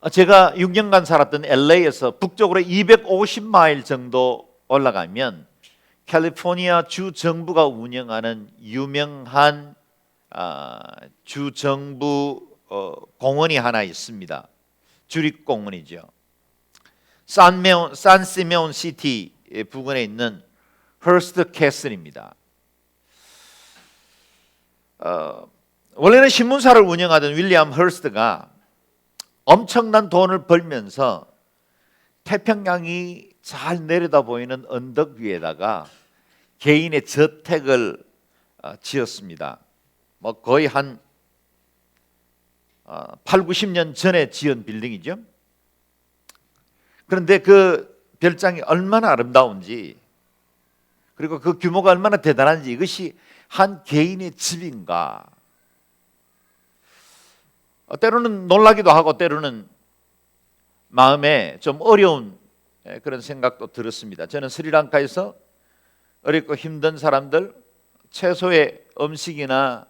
제가 6년간 살았던 LA에서 북쪽으로 250마일 정도 올라가면 캘리포니아 주 정부가 운영하는 유명한 주 정부 공원이 하나 있습니다. 주립공원이죠. 산시메온 시티 부근에 있는 허스트 캐슬입니다. 원래는 신문사를 운영하던 윌리엄 허스트가 엄청난 돈을 벌면서 태평양이 잘 내려다 보이는 언덕 위에다가 개인의 저택을 지었습니다. 거의 한 8, 90년 전에 지은 빌딩이죠. 그런데 그 별장이 얼마나 아름다운지, 그리고 그 규모가 얼마나 대단한지, 이것이 한 개인의 집인가, 때로는 놀라기도 하고 때로는 마음에 좀 어려운 그런 생각도 들었습니다. 저는 스리랑카에서 어렵고 힘든 사람들, 최소의 음식이나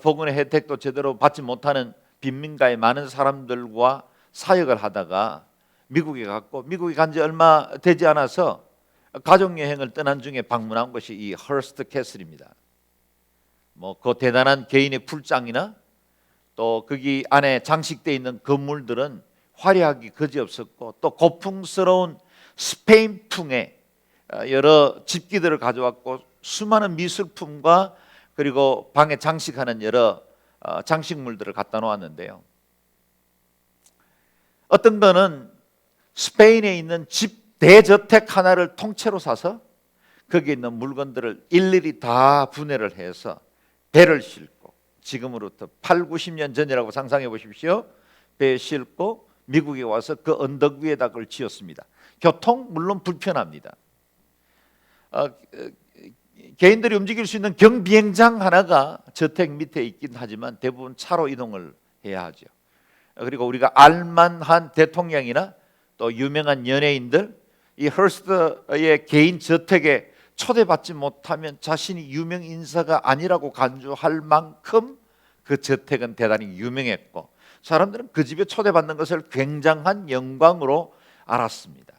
복원의 혜택도 제대로 받지 못하는 빈민가의 많은 사람들과 사역을 하다가 미국에 갔고, 미국에 간 지 얼마 되지 않아서 가족여행을 떠난 중에 방문한 것이 이 허스트 캐슬입니다. 그 대단한 개인의 풀장이나 또 거기 안에 장식되어 있는 건물들은 화려하기 그지없었고, 또 고풍스러운 스페인풍의 여러 집기들을 가져왔고, 수많은 미술품과 그리고 방에 장식하는 여러 장식물들을 갖다 놓았는데요, 어떤 거는 스페인에 있는 집 대저택 하나를 통째로 사서 거기에 있는 물건들을 일일이 다 분해를 해서 배를 싣고, 지금으로부터 8, 90년 전이라고 상상해 보십시오. 배에 싣고 미국에 와서 그 언덕 위에다 그걸 지었습니다. 교통 물론 불편합니다. 개인들이 움직일 수 있는 경비행장 하나가 저택 밑에 있긴 하지만 대부분 차로 이동을 해야 하죠. 그리고 우리가 알만한 대통령이나 또 유명한 연예인들, 이 허스트의 개인 저택에 초대받지 못하면 자신이 유명 인사가 아니라고 간주할 만큼 그 저택은 대단히 유명했고, 사람들은 그 집에 초대받는 것을 굉장한 영광으로 알았습니다.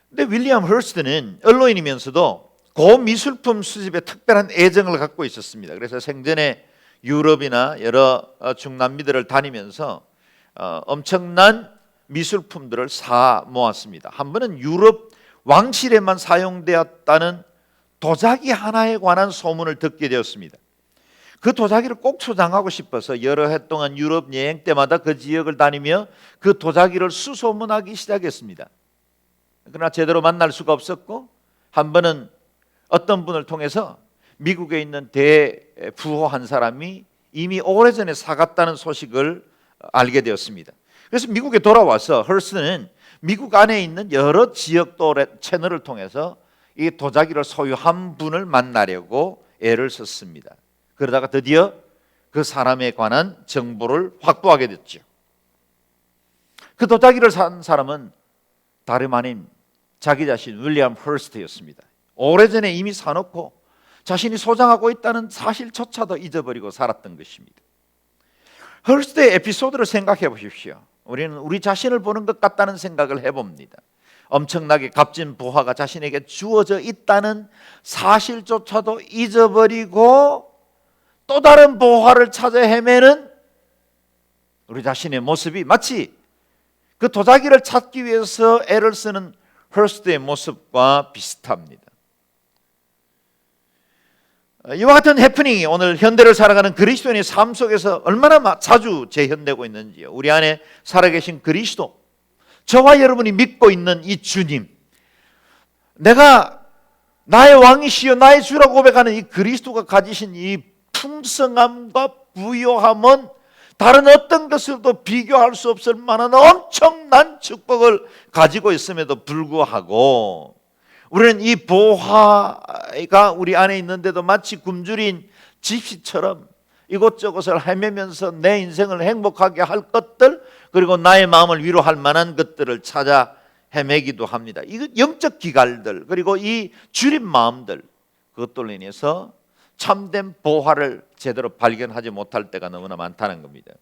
근데 윌리엄 허스트는 언론인이면서도 고미술품 수집에 특별한 애정을 갖고 있었습니다. 그래서 생전에 유럽이나 여러 중남미들을 다니면서 엄청난 미술품들을 사 모았습니다. 한 번은 유럽 왕실에만 사용되었다는 도자기 하나에 관한 소문을 듣게 되었습니다. 그 도자기를 꼭 소장하고 싶어서 여러 해 동안 유럽 여행 때마다 그 지역을 다니며 그 도자기를 수소문하기 시작했습니다. 그러나 제대로 만날 수가 없었고, 한 번은 어떤 분을 통해서 미국에 있는 대부호 한 사람이 이미 오래전에 사갔다는 소식을 알게 되었습니다. 그래서 미국에 돌아와서 허스트는 미국 안에 있는 여러 지역도 채널을 통해서 이 도자기를 소유한 분을 만나려고 애를 썼습니다. 그러다가 드디어 그 사람에 관한 정보를 확보하게 됐죠. 그 도자기를 산 사람은 다름 아닌 자기 자신 윌리엄 허스트였습니다. 오래전에 이미 사놓고 자신이 소장하고 있다는 사실조차도 잊어버리고 살았던 것입니다. 허스트의 에피소드를 생각해 보십시오. 우리는 우리 자신을 보는 것 같다는 생각을 해봅니다. 엄청나게 값진 보화가 자신에게 주어져 있다는 사실조차도 잊어버리고 또 다른 보화를 찾아 헤매는 우리 자신의 모습이 마치 그 도자기를 찾기 위해서 애를 쓰는 허스트의 모습과 비슷합니다. 이와 같은 해프닝이 오늘 현대를 살아가는 그리스도인의 삶 속에서 얼마나 자주 재현되고 있는지요. 우리 안에 살아계신 그리스도, 저와 여러분이 믿고 있는 이 주님, 내가 나의 왕이시여 나의 주라고 고백하는 이 그리스도가 가지신 이 풍성함과 부요함은 다른 어떤 것으로도 비교할 수 없을 만한 엄청난 축복을 가지고 있음에도 불구하고 우리는 이 보화가 우리 안에 있는데도 마치 굶주린 집시처럼 이곳저곳을 헤매면서 내 인생을 행복하게 할 것들, 그리고 나의 마음을 위로할 만한 것들을 찾아 헤매기도 합니다. 이 영적 기갈들, 그리고 이 주린 마음들, 그것들로 인해서 참된 보화를 제대로 발견하지 못할 때가 너무나 많다는 겁니다.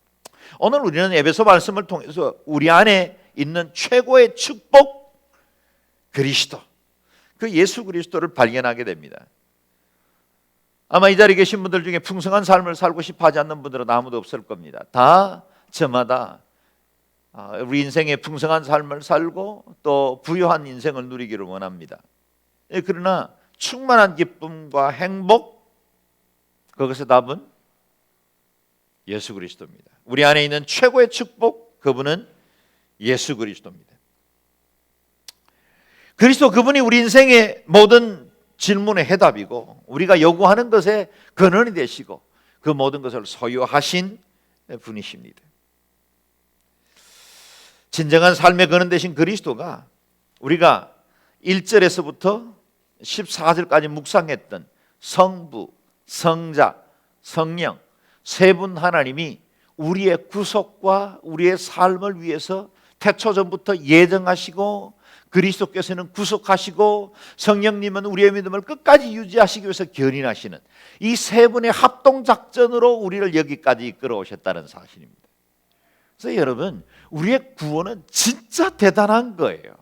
오늘 우리는 에베소 말씀을 통해서 우리 안에 있는 최고의 축복, 그리스도, 그 예수 그리스도를 발견하게 됩니다. 아마 이 자리에 계신 분들 중에 풍성한 삶을 살고 싶어 하지 않는 분들은 아무도 없을 겁니다. 다 저마다 우리 인생의 풍성한 삶을 살고 또 부유한 인생을 누리기를 원합니다. 그러나 충만한 기쁨과 행복, 그것의 답은 예수 그리스도입니다. 우리 안에 있는 최고의 축복, 그분은 예수 그리스도입니다. 그리스도 그분이 우리 인생의 모든 질문의 해답이고 우리가 요구하는 것에 근원이 되시고 그 모든 것을 소유하신 분이십니다. 진정한 삶의 근원 되신 그리스도가 우리가 1절에서부터 14절까지 묵상했던 성부, 성자, 성령 세 분 하나님이 우리의 구속과 우리의 삶을 위해서 태초전부터 예정하시고 그리스도께서는 구속하시고 성령님은 우리의 믿음을 끝까지 유지하시기 위해서 견인하시는 이 세 분의 합동작전으로 우리를 여기까지 이끌어 오셨다는 사실입니다. 그래서 여러분, 우리의 구원은 진짜 대단한 거예요.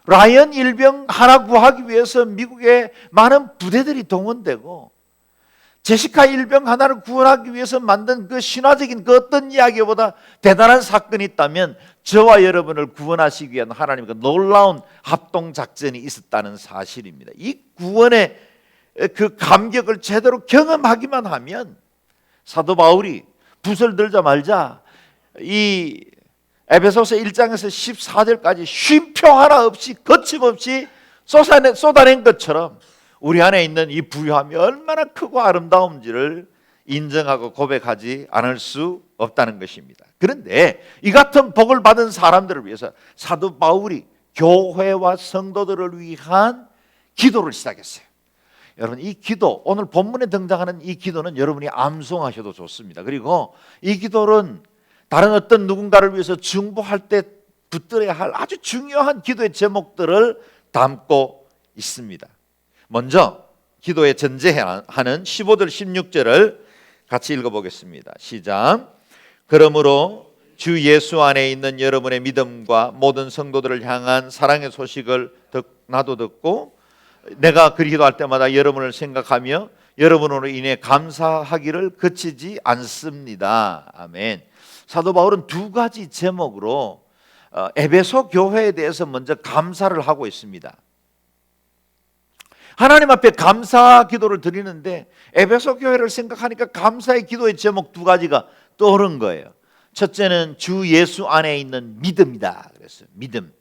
라이언 일병 하나 구하기 위해서 미국의 많은 부대들이 동원되고 제시카 일병 하나를 구원하기 위해서 만든 그 신화적인 그 어떤 이야기보다 대단한 사건이 있다면 저와 여러분을 구원하시기 위한 하나님의 그 놀라운 합동작전이 있었다는 사실입니다. 이 구원의 그 감격을 제대로 경험하기만 하면 사도 바울이 붓을 들자마자 이 에베소서 1장에서 14절까지 쉼표 하나 없이 거침없이 쏟아낸 것처럼 우리 안에 있는 이 부유함이 얼마나 크고 아름다운지를 인정하고 고백하지 않을 수 없다는 것입니다. 그런데 이 같은 복을 받은 사람들을 위해서 사도 바울이 교회와 성도들을 위한 기도를 시작했어요. 여러분, 이 기도, 오늘 본문에 등장하는 이 기도는 여러분이 암송하셔도 좋습니다. 그리고 이 기도는 다른 어떤 누군가를 위해서 중보할 때 붙들어야 할 아주 중요한 기도의 제목들을 담고 있습니다. 먼저 기도의 전제하는 15절 16절을 같이 읽어보겠습니다. 시작. 그러므로 주 예수 안에 있는 여러분의 믿음과 모든 성도들을 향한 사랑의 소식을 나도 듣고 내가 그 기도할 때마다 여러분을 생각하며 여러분으로 인해 감사하기를 그치지 않습니다. 아멘. 사도 바울은 두 가지 제목으로 에베소 교회에 대해서 먼저 감사를 하고 있습니다. 하나님 앞에 감사 기도를 드리는데 에베소 교회를 생각하니까 감사의 기도의 제목 두 가지가 떠오른 거예요. 첫째는 주 예수 안에 있는 믿음이다 그랬어요. 믿음.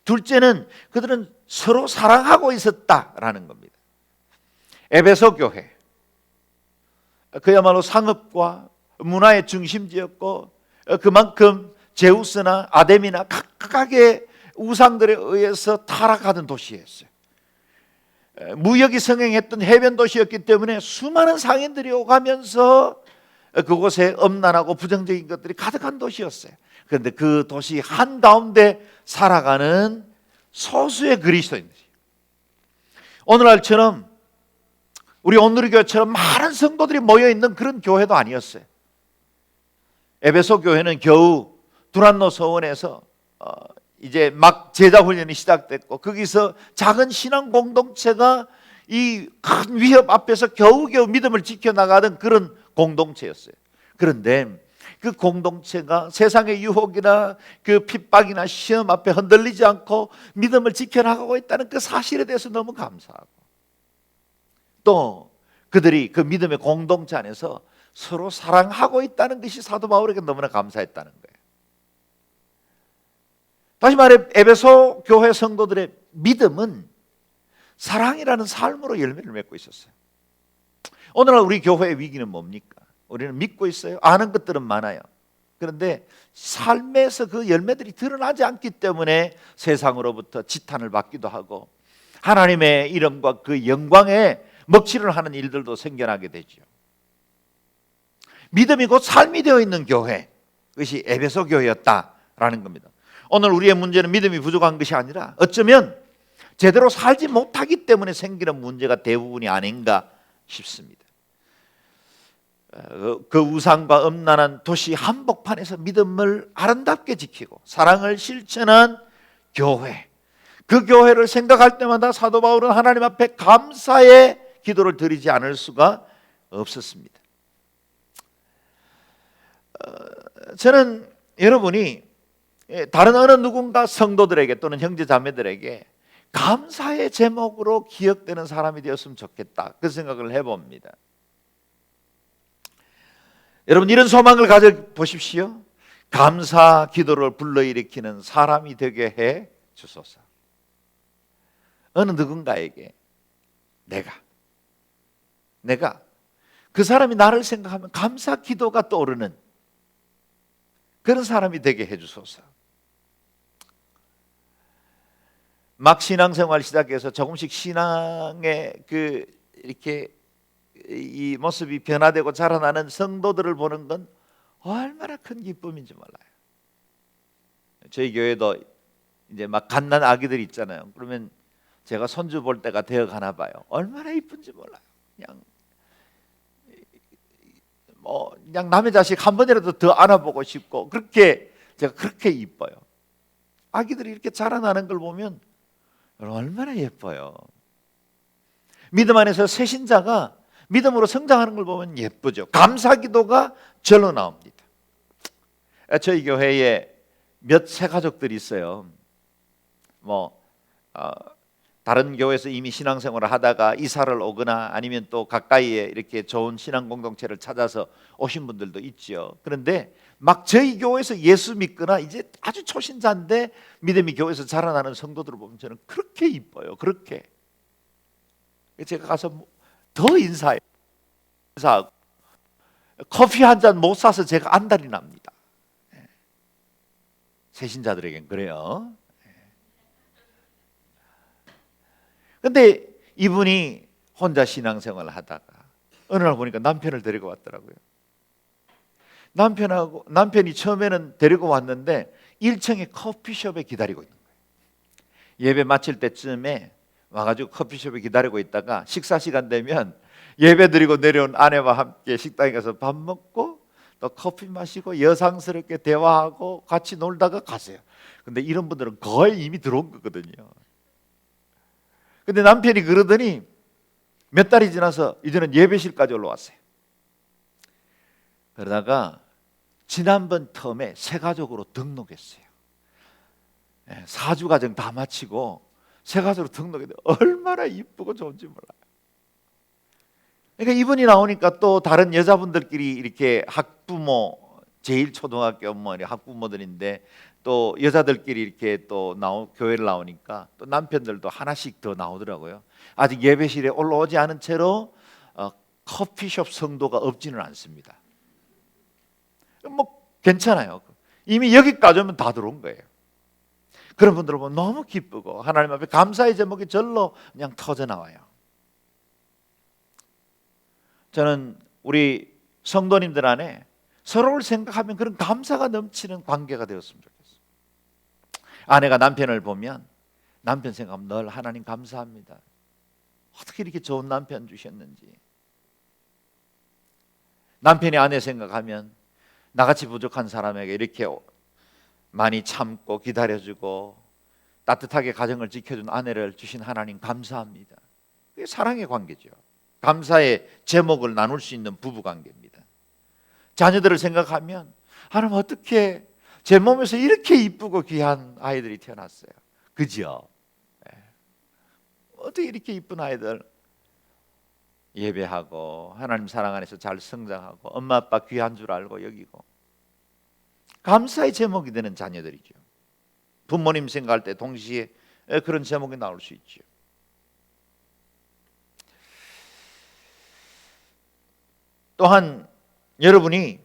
둘째는 그들은 서로 사랑하고 있었다라는 겁니다. 에베소 교회 그야말로 상업과 문화의 중심지였고 그만큼 제우스나 아데미나 각각의 우상들에 의해서 타락하던 도시였어요. 무역이 성행했던 해변 도시였기 때문에 수많은 상인들이 오가면서 그곳에 엄난하고 부정적인 것들이 가득한 도시였어요. 그런데 그 도시 한가운데 살아가는 소수의 그리스도인들이 오늘날처럼 우리 온누리 교회처럼 많은 성도들이 모여있는 그런 교회도 아니었어요. 에베소 교회는 겨우 두란노 서원에서 이제 막 제자 훈련이 시작됐고 거기서 작은 신앙 공동체가 이 큰 위협 앞에서 겨우겨우 믿음을 지켜나가던 그런 공동체였어요. 그런데 그 공동체가 세상의 유혹이나 그 핍박이나 시험 앞에 흔들리지 않고 믿음을 지켜나가고 있다는 그 사실에 대해서 너무 감사하고 또 그들이 그 믿음의 공동체 안에서 서로 사랑하고 있다는 것이 사도 바울에게 너무나 감사했다는 거예요. 다시 말해 에베소 교회 성도들의 믿음은 사랑이라는 삶으로 열매를 맺고 있었어요. 오늘날 우리 교회의 위기는 뭡니까? 우리는 믿고 있어요. 아는 것들은 많아요. 그런데 삶에서 그 열매들이 드러나지 않기 때문에 세상으로부터 지탄을 받기도 하고 하나님의 이름과 그 영광에 먹칠을 하는 일들도 생겨나게 되죠. 믿음이 곧 삶이 되어 있는 교회, 그것이 에베소 교회였다라는 겁니다. 오늘 우리의 문제는 믿음이 부족한 것이 아니라 어쩌면 제대로 살지 못하기 때문에 생기는 문제가 대부분이 아닌가 싶습니다. 그 우상과 음란한 도시 한복판에서 믿음을 아름답게 지키고 사랑을 실천한 교회, 그 교회를 생각할 때마다 사도 바울은 하나님 앞에 감사의 기도를 드리지 않을 수가 없었습니다. 저는 여러분이 다른 어느 누군가 성도들에게 또는 형제 자매들에게 감사의 제목으로 기억되는 사람이 되었으면 좋겠다, 그 생각을 해봅니다. 여러분, 이런 소망을 가져보십시오. 감사 기도를 불러일으키는 사람이 되게 해 주소서. 어느 누군가에게 내가 그 사람이 나를 생각하면 감사 기도가 떠오르는 그런 사람이 되게 해 주소서. 막 신앙생활 시작해서 조금씩 신앙의 이렇게 이 모습이 변화되고 자라나는 성도들을 보는 건 얼마나 큰 기쁨인지 몰라요. 저희 교회도 이제 막 갓난 아기들 있잖아요. 그러면 제가 손주 볼 때가 되어 가나 봐요. 얼마나 이쁜지 몰라요. 그냥 남의 자식 한 번이라도 더 안아보고 싶고, 그렇게 제가 그렇게 이뻐요. 아기들이 이렇게 자라나는 걸 보면 얼마나 예뻐요. 믿음 안에서 새 신자가 믿음으로 성장하는 걸 보면 예쁘죠. 감사기도가 절로 나옵니다. 저희 교회에 몇 새 가족들이 있어요. 다른 교회에서 이미 신앙생활을 하다가 이사를 오거나 아니면 또 가까이에 이렇게 좋은 신앙 공동체를 찾아서 오신 분들도 있죠. 그런데 막 저희 교회에서 예수 믿거나 이제 아주 초신자인데 믿음이 교회에서 자라나는 성도들을 보면 저는 그렇게 이뻐요. 그렇게 제가 가서 더 인사하고 커피 한 잔 못 사서 제가 안달이 납니다. 새신자들에겐 그래요. 근데 이분이 혼자 신앙생활을 하다가 어느 날 보니까 남편을 데리고 왔더라고요. 남편이 처음에는 데리고 왔는데 1층에 커피숍에 기다리고 있는 거예요. 예배 마칠 때쯤에 와가지고 커피숍에 기다리고 있다가 식사 시간 되면 예배 드리고 내려온 아내와 함께 식당에 가서 밥 먹고 또 커피 마시고 여상스럽게 대화하고 같이 놀다가 가세요. 근데 이런 분들은 거의 이미 들어온 거거든요. 근데 남편이 그러더니 몇 달이 지나서 이제는 예배실까지 올라왔어요. 그러다가 지난번 텀에 새 가족으로 등록했어요. 4주 과정 다 마치고 새 가족으로 등록했는데 얼마나 이쁘고 좋은지 몰라요. 그러니까 이분이 나오니까 또 다른 여자분들끼리 이렇게 학부모, 제1초등학교 학부모들인데 또 여자들끼리 이렇게 또 교회를 나오니까 또 남편들도 하나씩 더 나오더라고요. 아직 예배실에 올라오지 않은 채로 커피숍 성도가 없지는 않습니다. 괜찮아요. 이미 여기까지 오면 다 들어온 거예요. 그런 분들을 보면 너무 기쁘고 하나님 앞에 감사의 제목이 절로 그냥 터져 나와요. 저는 우리 성도님들 안에 서로를 생각하면 그런 감사가 넘치는 관계가 되었으면 좋겠어요. 아내가 남편을 보면 남편 생각하면 늘 하나님 감사합니다. 어떻게 이렇게 좋은 남편 주셨는지. 남편이 아내 생각하면 나같이 부족한 사람에게 이렇게 많이 참고 기다려주고 따뜻하게 가정을 지켜준 아내를 주신 하나님 감사합니다. 그게 사랑의 관계죠. 감사의 제목을 나눌 수 있는 부부관계입니다. 자녀들을 생각하면 하나님 어떻게 제 몸에서 이렇게 이쁘고 귀한 아이들이 태어났어요. 그죠? 어떻게 이렇게 이쁜 아이들 예배하고 하나님 사랑 안에서 잘 성장하고 엄마 아빠 귀한 줄 알고 여기고 감사의 제목이 되는 자녀들이죠. 부모님 생각할 때 동시에 그런 제목이 나올 수 있죠. 또한 여러분이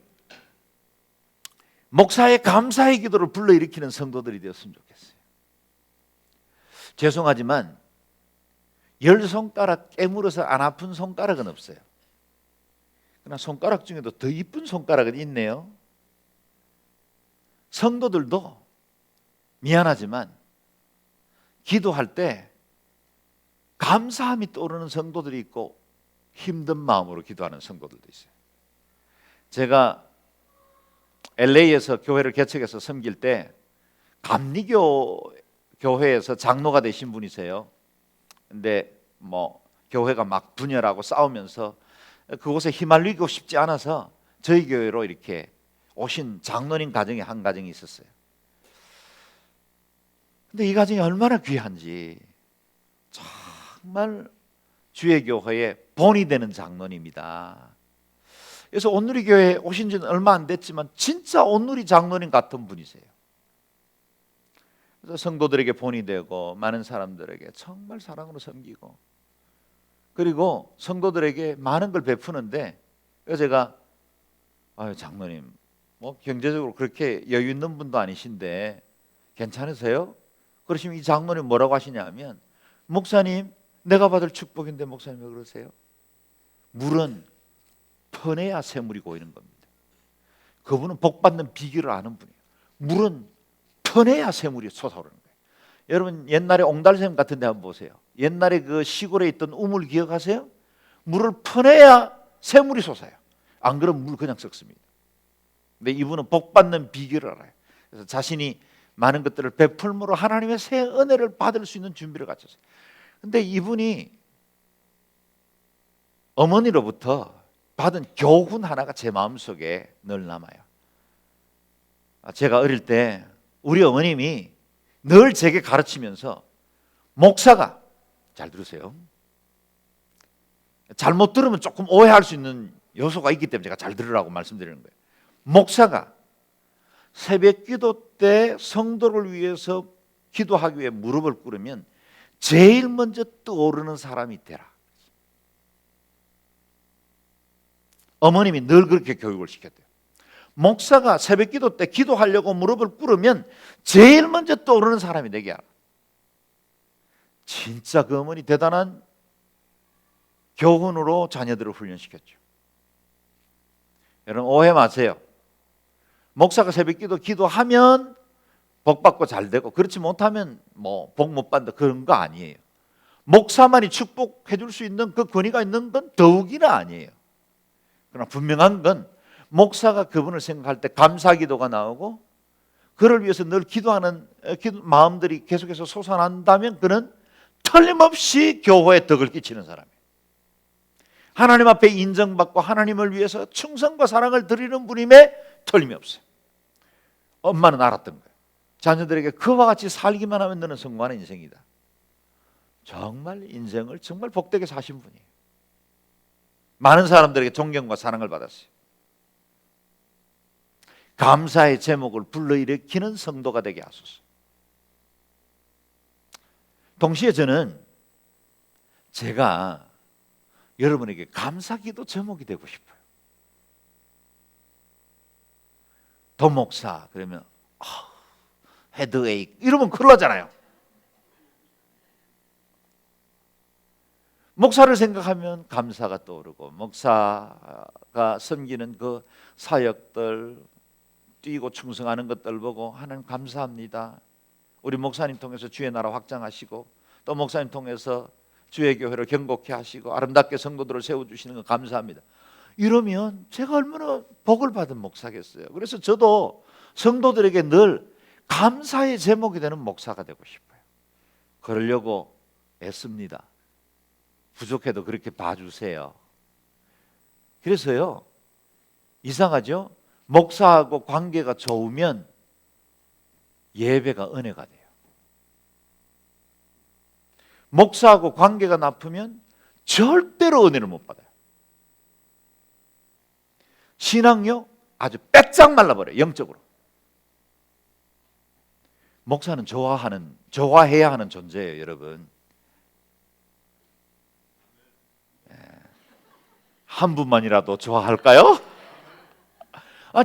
목사의 감사의 기도를 불러일으키는 성도들이 되었으면 좋겠어요. 죄송하지만 10손가락 깨물어서 안 아픈 손가락은 없어요. 그러나 손가락 중에도 더 이쁜 손가락은 있네요. 성도들도 미안하지만 기도할 때 감사함이 떠오르는 성도들이 있고 힘든 마음으로 기도하는 성도들도 있어요. 제가 LA에서 교회를 개척해서 섬길 때 감리교 교회에서 장로가 되신 분이세요. 근데 뭐 교회가 막 분열하고 싸우면서 그곳에 휘말리고 싶지 않아서 저희 교회로 이렇게 오신 장로님 가정이 한 가정이 있었어요. 근데 이 가정이 얼마나 귀한지, 정말 주의 교회의 본이 되는 장로님이다. 그래서 온누리 교회에 오신 지는 얼마 안 됐지만 진짜 온누리 장로님 같은 분이세요. 그래서 성도들에게 본이 되고 많은 사람들에게 정말 사랑으로 섬기고, 그리고 성도들에게 많은 걸 베푸는데, 그래서 제가 장로님 뭐 경제적으로 그렇게 여유 있는 분도 아니신데 괜찮으세요? 그러시면 이 장로님 뭐라고 하시냐면, 목사님 내가 받을 축복인데 목사님 왜 그러세요? 물은 퍼내야 샘물이 고이는 겁니다. 그분은 복 받는 비결을 아는 분이에요. 물은 퍼내야 샘물이 솟아오르는 거예요. 여러분 옛날에 옹달샘 같은 데 한번 보세요. 옛날에 그 시골에 있던 우물 기억하세요? 물을 퍼내야 샘물이 솟아요. 안 그러면 물 그냥 썩습니다. 근데 이분은 복 받는 비결을 알아요. 그래서 자신이 많은 것들을 베풀므로 하나님의 새 은혜를 받을 수 있는 준비를 갖췄어요. 근데 이분이 어머니로부터 받은 교훈 하나가 제 마음속에 늘 남아요. 제가 어릴 때 우리 어머님이 늘 제게 가르치면서, 목사가, 잘 들으세요, 잘못 들으면 조금 오해할 수 있는 요소가 있기 때문에 제가 잘 들으라고 말씀드리는 거예요. 목사가 새벽 기도 때 성도를 위해서 기도하기 위해 무릎을 꿇으면 제일 먼저 떠오르는 사람이 되라. 어머님이 늘 그렇게 교육을 시켰대요. 목사가 새벽 기도 때 기도하려고 무릎을 꿇으면 제일 먼저 떠오르는 사람이 되게 하라. 진짜 그 어머니 대단한 교훈으로 자녀들을 훈련시켰죠. 여러분 오해 마세요. 목사가 새벽 기도하면 복 받고 잘 되고, 그렇지 못하면 뭐 복 못 받는다, 그런 거 아니에요. 목사만이 축복해 줄 수 있는 그 권위가 있는 건 더욱이나 아니에요. 그러나 분명한 건 목사가 그분을 생각할 때 감사기도가 나오고 그를 위해서 늘 기도하는 마음들이 계속해서 솟아난다면 그는 틀림없이 교회에 덕을 끼치는 사람이에요. 하나님 앞에 인정받고 하나님을 위해서 충성과 사랑을 드리는 분임에 틀림이 없어요. 엄마는 알았던 거예요. 자녀들에게 그와 같이 살기만 하면 너는 성공하는 인생이다. 정말 인생을 정말 복되게 사신 분이에요. 많은 사람들에게 존경과 사랑을 받았어요. 감사의 제목을 불러일으키는 성도가 되게 하소서. 동시에 저는 제가 여러분에게 감사기도 제목이 되고 싶어요. 도목사 그러면 헤드에이크 이러면 큰일 나잖아요. 목사를 생각하면 감사가 떠오르고, 목사가 섬기는 그 사역들, 뛰고 충성하는 것들 보고 하나님 감사합니다. 우리 목사님 통해서 주의 나라 확장하시고 또 목사님 통해서 주의 교회를 견고케 하시고 아름답게 성도들을 세워주시는 거 감사합니다. 이러면 제가 얼마나 복을 받은 목사겠어요. 그래서 저도 성도들에게 늘 감사의 제목이 되는 목사가 되고 싶어요. 그러려고 애씁니다. 부족해도 그렇게 봐주세요. 그래서요, 이상하죠? 목사하고 관계가 좋으면 예배가 은혜가 돼요. 목사하고 관계가 나쁘면 절대로 은혜를 못 받아요. 신앙요 아주 빼짝 말라버려요. 영적으로. 목사는 좋아해야 하는 존재예요, 여러분. 한 분만이라도 좋아할까요?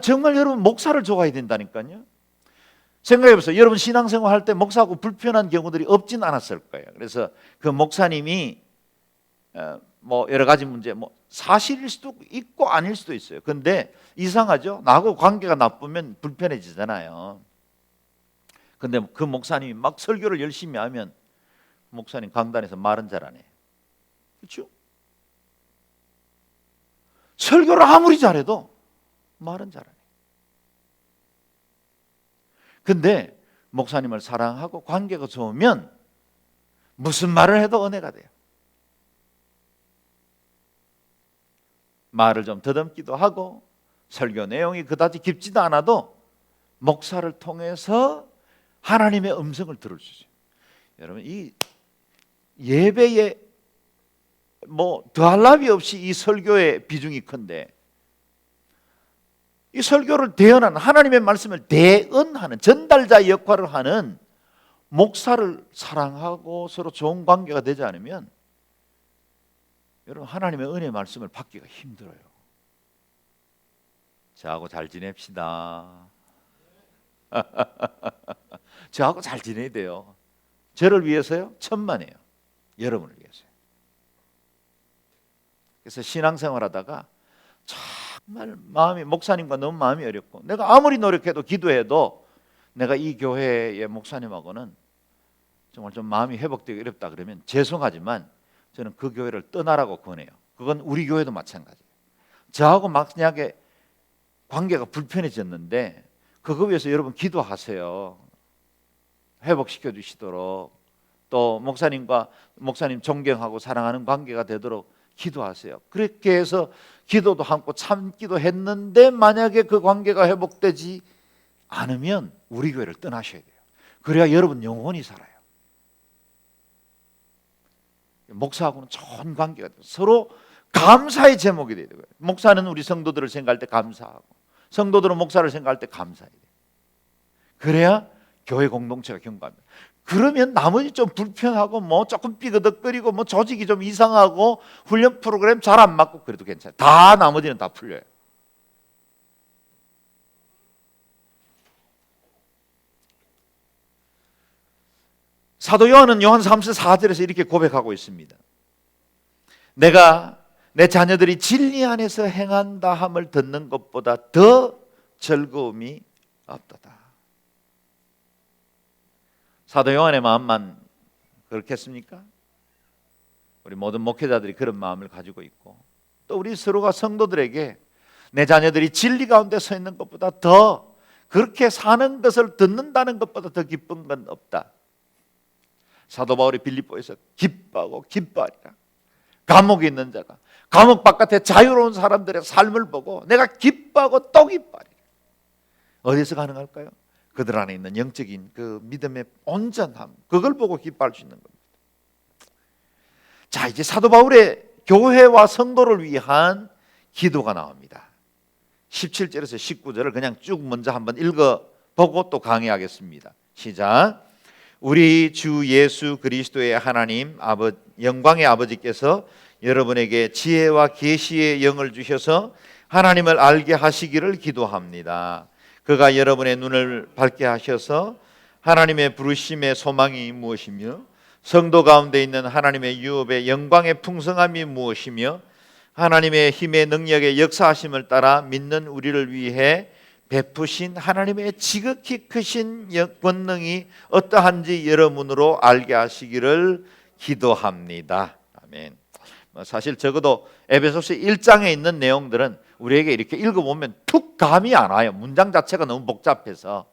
정말 여러분 목사를 좋아해야 된다니까요. 생각해보세요. 여러분 신앙생활 할 때 목사하고 불편한 경우들이 없진 않았을 거예요. 그래서 그 목사님이 뭐 여러 가지 문제, 뭐 사실일 수도 있고 아닐 수도 있어요. 근데 이상하죠? 나하고 관계가 나쁘면 불편해지잖아요. 근데 그 목사님이 막 설교를 열심히 하면 목사님 강단에서 말은 잘 안 해요. 그렇죠? 설교를 아무리 잘해도 말은 잘하네. 근데 목사님을 사랑하고 관계가 좋으면 무슨 말을 해도 은혜가 돼요. 말을 좀 더듬기도 하고 설교 내용이 그다지 깊지도 않아도 목사를 통해서 하나님의 음성을 들을 수 있어요. 여러분, 이 예배에 뭐 더할 나위 없이 이 설교의 비중이 큰데, 이 설교를 대언하는, 하나님의 말씀을 대언하는 전달자 역할을 하는 목사를 사랑하고 서로 좋은 관계가 되지 않으면 여러분, 하나님의 은혜의 말씀을 받기가 힘들어요. 저하고 잘 지냅시다. 저하고 잘 지내야 돼요. 저를 위해서요? 천만에요. 여러분을 위해서요. 그래서 신앙생활하다가 정말 마음이, 목사님과 너무 마음이 어렵고, 내가 아무리 노력해도 기도해도 내가 이 교회의 목사님하고는 정말 좀 마음이 회복되기 어렵다 그러면 죄송하지만 저는 그 교회를 떠나라고 권해요. 그건 우리 교회도 마찬가지예요. 저하고 만약에 관계가 불편해졌는데 그거 위해서 여러분 기도하세요. 회복시켜 주시도록, 또 목사님 존경하고 사랑하는 관계가 되도록 기도하세요. 그렇게 해서 기도도 하고 참기도 했는데 만약에 그 관계가 회복되지 않으면 우리 교회를 떠나셔야 돼요. 그래야 여러분 영원히 살아요. 목사하고는 좋은 관계가 돼요. 서로 감사의 제목이 돼야 돼요. 목사는 우리 성도들을 생각할 때 감사하고, 성도들은 목사를 생각할 때 감사해야 돼요. 그래야 교회 공동체가 견고합니다. 그러면 나머지 좀 불편하고 뭐 조금 삐그덕거리고 뭐 조직이 좀 이상하고 훈련 프로그램 잘 안 맞고 그래도 괜찮아요. 다 나머지는 다 풀려요. 사도 요한은 요한 3서 4절에서 이렇게 고백하고 있습니다. 내가 내 자녀들이 진리 안에서 행한다 함을 듣는 것보다 더 즐거움이 없도다. 사도 요한의 마음만 그렇겠습니까? 우리 모든 목회자들이 그런 마음을 가지고 있고, 또 우리 서로가 성도들에게 내 자녀들이 진리 가운데 서 있는 것보다 더, 그렇게 사는 것을 듣는다는 것보다 더 기쁜 건 없다. 사도 바울이 빌립보에서 기뻐하고 기뻐하리라. 감옥에 있는 자가 감옥 바깥에 자유로운 사람들의 삶을 보고 내가 기뻐하고 또 기뻐하리라. 어디서 가능할까요? 그들 안에 있는 영적인 그 믿음의 온전함, 그걸 보고 기뻐할 수 있는 겁니다. 자, 이제 사도 바울의 교회와 성도를 위한 기도가 나옵니다. 17절에서 19절을 그냥 쭉 먼저 한번 읽어보고 또 강의하겠습니다. 시작. 우리 주 예수 그리스도의 하나님 영광의 아버지께서 여러분에게 지혜와 계시의 영을 주셔서 하나님을 알게 하시기를 기도합니다. 그가 여러분의 눈을 밝게 하셔서 하나님의 부르심의 소망이 무엇이며 성도 가운데 있는 하나님의 유업의 영광의 풍성함이 무엇이며 하나님의 힘의 능력의 역사하심을 따라 믿는 우리를 위해 베푸신 하나님의 지극히 크신 권능이 어떠한지 여러분으로 알게 하시기를 기도합니다. 아멘. 사실 적어도 에베소서 1장에 있는 내용들은 우리에게 이렇게 읽어보면 툭 감이 안 와요. 문장 자체가 너무 복잡해서.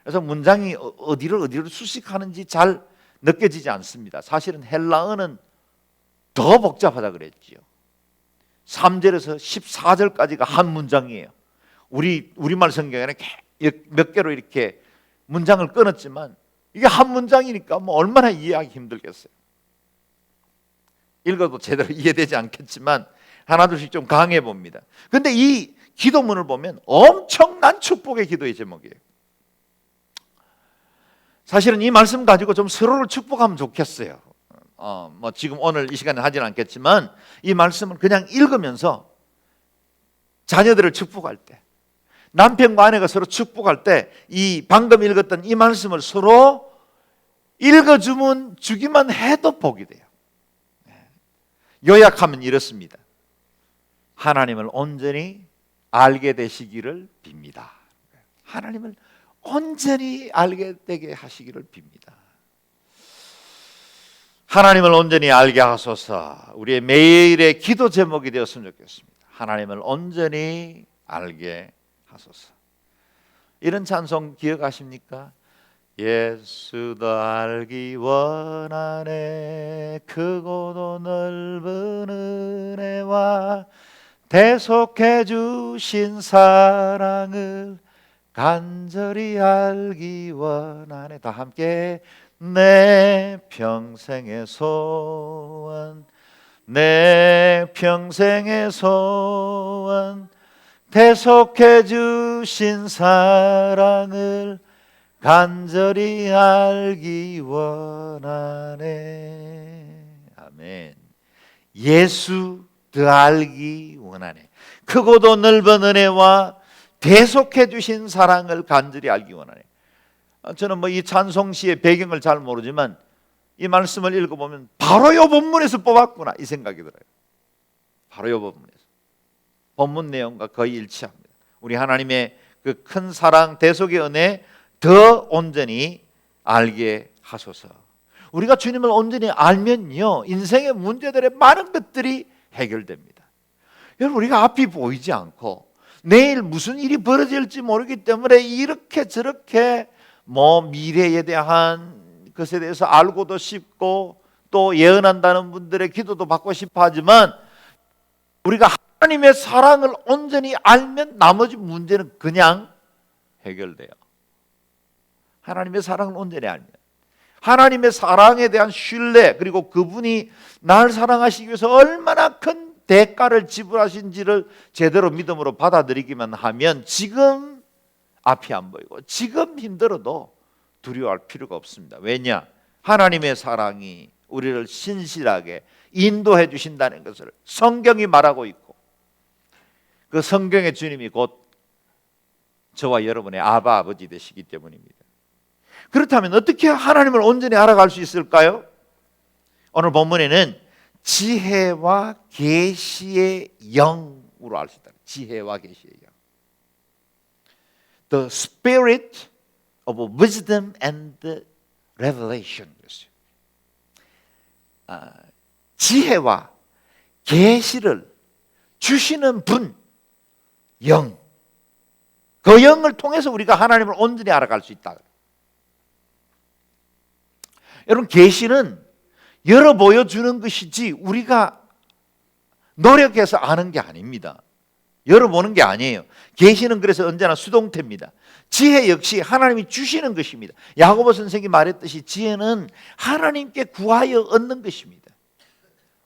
그래서 문장이 어디를 수식하는지 잘 느껴지지 않습니다. 사실은 헬라어는 더 복잡하다 그랬지요. 3절에서 14절까지가 한 문장이에요. 우리말 성경에는 몇 개로 이렇게 문장을 끊었지만 이게 한 문장이니까 뭐 얼마나 이해하기 힘들겠어요. 읽어도 제대로 이해되지 않겠지만 하나둘씩 좀 강해 봅니다. 근데 이 기도문을 보면 엄청난 축복의 기도의 제목이에요. 사실은 이 말씀 가지고 좀 서로를 축복하면 좋겠어요. 뭐 지금 오늘 이 시간에 하지는 않겠지만 이 말씀을 그냥 읽으면서 자녀들을 축복할 때, 남편과 아내가 서로 축복할 때 이 방금 읽었던 이 말씀을 서로 읽어주면 주기만 해도 복이 돼요. 요약하면 이렇습니다. 하나님을 온전히 알게 되시기를 빕니다. 하나님을 온전히 알게 되게 하시기를 빕니다. 하나님을 온전히 알게 하소서. 우리의 매일의 기도 제목이 되었으면 좋겠습니다. 하나님을 온전히 알게 하소서. 이런 찬송 기억하십니까? 예수도 알기 원하네 크고도 넓은 은혜와 대속해 주신 사랑을 간절히 알기 원하네. 다 함께 내 평생의 소원 내 평생의 소원 대속해 주신 사랑을 간절히 알기 원하네. 아멘. 예수 더 알기 원하네. 크고도 넓은 은혜와 대속해 주신 사랑을 간절히 알기 원하네. 저는 이 찬송시의 배경을 잘 모르지만 이 말씀을 읽어보면 바로 이 본문에서 뽑았구나 이 생각이 들어요. 바로 이 본문에서. 본문 내용과 거의 일치합니다. 우리 하나님의 그 큰 사랑 대속의 은혜 더 온전히 알게 하소서. 우리가 주님을 온전히 알면요 인생의 문제들의 많은 것들이 해결됩니다. 여러분 우리가 앞이 보이지 않고 내일 무슨 일이 벌어질지 모르기 때문에 이렇게 저렇게 미래에 대한 것에 대해서 알고도 싶고 또 예언한다는 분들의 기도도 받고 싶어 하지만 우리가 하나님의 사랑을 온전히 알면 나머지 문제는 그냥 해결돼요. 하나님의 사랑을 온전히 알면 하나님의 사랑에 대한 신뢰 그리고 그분이 날 사랑하시기 위해서 얼마나 큰 대가를 지불하신지를 제대로 믿음으로 받아들이기만 하면 지금 앞이 안 보이고 지금 힘들어도 두려워할 필요가 없습니다. 왜냐? 하나님의 사랑이 우리를 신실하게 인도해 주신다는 것을 성경이 말하고 있고 그 성경의 주님이 곧 저와 여러분의 아바 아버지 되시기 때문입니다. 그렇다면 어떻게 하나님을 온전히 알아갈 수 있을까요? 오늘 본문에는 지혜와 계시의 영으로 알 수 있다. 지혜와 계시의 영. The spirit of wisdom and revelation. 지혜와 계시를 주시는 분, 영. 그 영을 통해서 우리가 하나님을 온전히 알아갈 수 있다. 여러분 계시는 열어 보여주는 것이지 우리가 노력해서 아는 게 아닙니다. 열어보는 게 아니에요. 계시는 그래서 언제나 수동태입니다. 지혜 역시 하나님이 주시는 것입니다. 야고보 선생이 말했듯이 지혜는 하나님께 구하여 얻는 것입니다.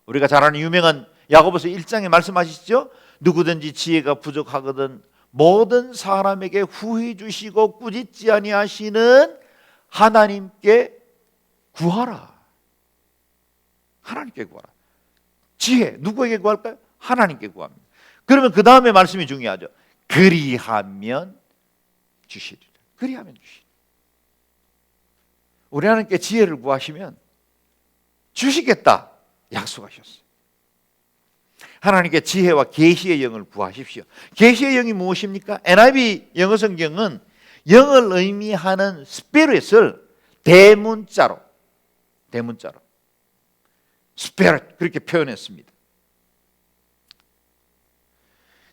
우리가 잘 아는 유명한 야고보서 1장에 말씀하시죠. 누구든지 지혜가 부족하거든 모든 사람에게 후히 주시고 꾸짖지 아니하시는 하나님께 구하라. 하나님께 구하라. 지혜 누구에게 구할까요? 하나님께 구합니다. 그러면 그 다음에 말씀이 중요하죠. 그리하면 주시리라. 그리하면 주시리라. 우리 하나님께 지혜를 구하시면 주시겠다 약속하셨어요. 하나님께 지혜와 계시의 영을 구하십시오. 계시의 영이 무엇입니까? NIV 영어 성경은 영을 의미하는 스피릿을 대문자로 스피릿 그렇게 표현했습니다.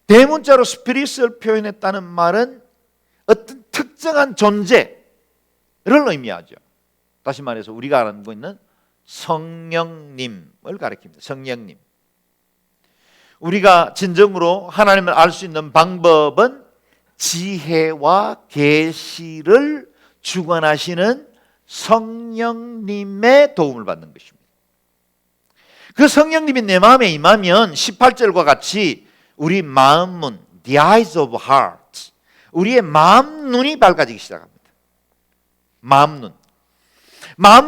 대문자로 스피릿을 표현했다는 말은 어떤 특정한 존재를 의미하죠. 다시 말해서 우리가 알고 있는 성령님을 가리킵니다. 성령님. 우리가 진정으로 하나님을 알 수 있는 방법은 지혜와 계시를 주관하시는 성령님의 도움을 받는 것입니다. 그 성령님이 내 마음에 임하면 18절과 같이 우리 마음문, the eyes of heart, 우리의 마음 눈이 밝아지기 시작합니다. 마음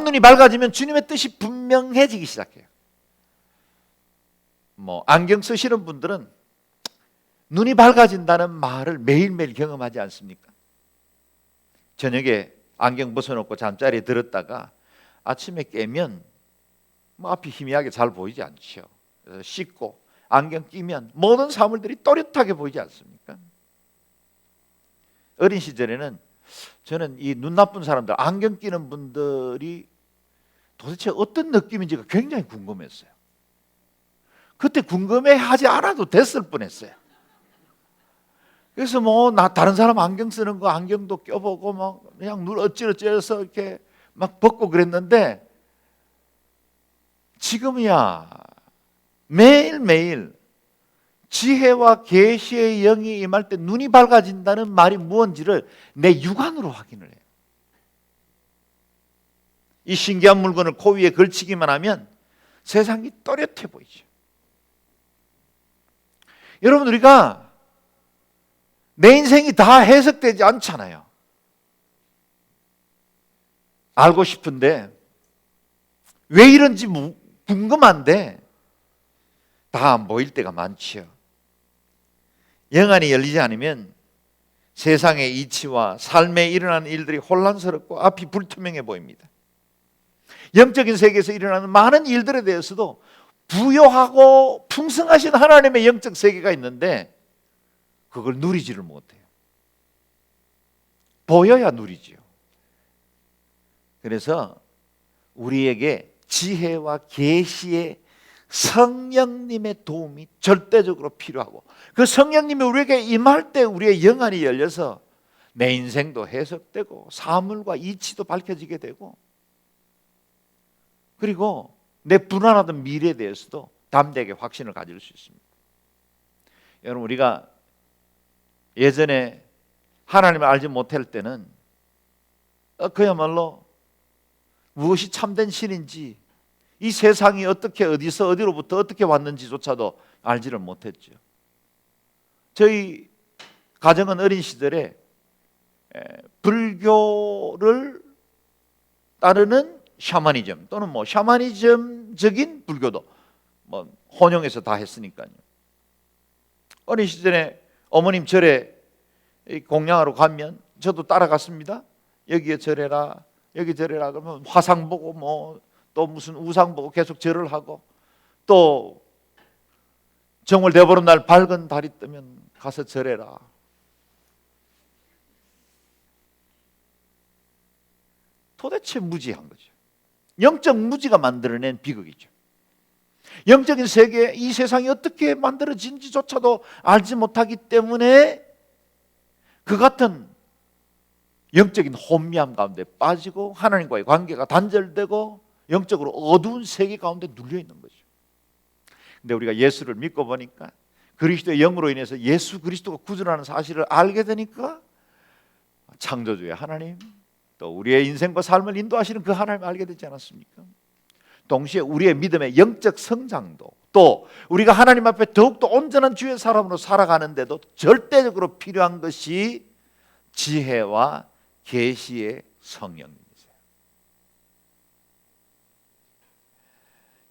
눈이 밝아지면 주님의 뜻이 분명해지기 시작해요. 안경 쓰시는 분들은 눈이 밝아진다는 말을 매일매일 경험하지 않습니까? 저녁에 안경 벗어놓고 잠자리에 들었다가 아침에 깨면 앞이 희미하게 잘 보이지 않죠. 그래서 씻고 안경 끼면 모든 사물들이 또렷하게 보이지 않습니까? 어린 시절에는 저는 이 눈 나쁜 사람들, 안경 끼는 분들이 도대체 어떤 느낌인지가 굉장히 궁금했어요. 그때 궁금해하지 않아도 됐을 뻔했어요. 그래서 나 다른 사람 안경 쓰는 거 안경도 껴보고 그냥 눈 어찌어찌해서 이렇게 막 벗고 그랬는데, 지금이야 매일매일 지혜와 계시의 영이 임할 때 눈이 밝아진다는 말이 무언지를 내 육안으로 확인을 해요. 이 신기한 물건을 코 위에 걸치기만 하면 세상이 또렷해 보이죠. 여러분, 우리가 내 인생이 다 해석되지 않잖아요. 알고 싶은데, 왜 이런지 궁금한데 다 안 보일 때가 많지요. 영안이 열리지 않으면 세상의 이치와 삶에 일어나는 일들이 혼란스럽고 앞이 불투명해 보입니다. 영적인 세계에서 일어나는 많은 일들에 대해서도 부요하고 풍성하신 하나님의 영적 세계가 있는데 그걸 누리지를 못해요. 보여야 누리지요. 그래서 우리에게 지혜와 계시의 성령님의 도움이 절대적으로 필요하고, 그 성령님이 우리에게 임할 때 우리의 영안이 열려서 내 인생도 해석되고 사물과 이치도 밝혀지게 되고, 그리고 내 불안하던 미래에 대해서도 담대하게 확신을 가질 수 있습니다. 여러분, 우리가 예전에 하나님을 알지 못할 때는 그야말로 무엇이 참된 신인지, 이 세상이 어떻게 어디서 어디로부터 어떻게 왔는지조차도 알지를 못했죠. 저희 가정은 어린 시절에 불교를 따르는 샤머니즘 또는 샤머니즘적인 불교도 혼용해서 다 했으니까요. 어린 시절에 어머님 절에 공양하러 가면 저도 따라갔습니다. 여기에 절해라, 여기 절해라 그러면 화상 보고 또 무슨 우상 보고 계속 절을 하고, 또 정월 대보름날 밝은 달이 뜨면 가서 절해라. 도대체 무지한 거죠. 영적 무지가 만들어낸 비극이죠. 영적인 세계, 이 세상이 어떻게 만들어진지조차도 알지 못하기 때문에 그 같은 영적인 혼미함 가운데 빠지고 하나님과의 관계가 단절되고 영적으로 어두운 세계 가운데 눌려 있는 거죠. 근데 우리가 예수를 믿고 보니까, 그리스도의 영으로 인해서 예수 그리스도가 구주라는 사실을 알게 되니까 창조주의 하나님, 또 우리의 인생과 삶을 인도하시는 그 하나님을 알게 되지 않았습니까? 동시에 우리의 믿음의 영적 성장도, 또 우리가 하나님 앞에 더욱더 온전한 주의 사람으로 살아가는데도 절대적으로 필요한 것이 지혜와 계시의 성령님이세요.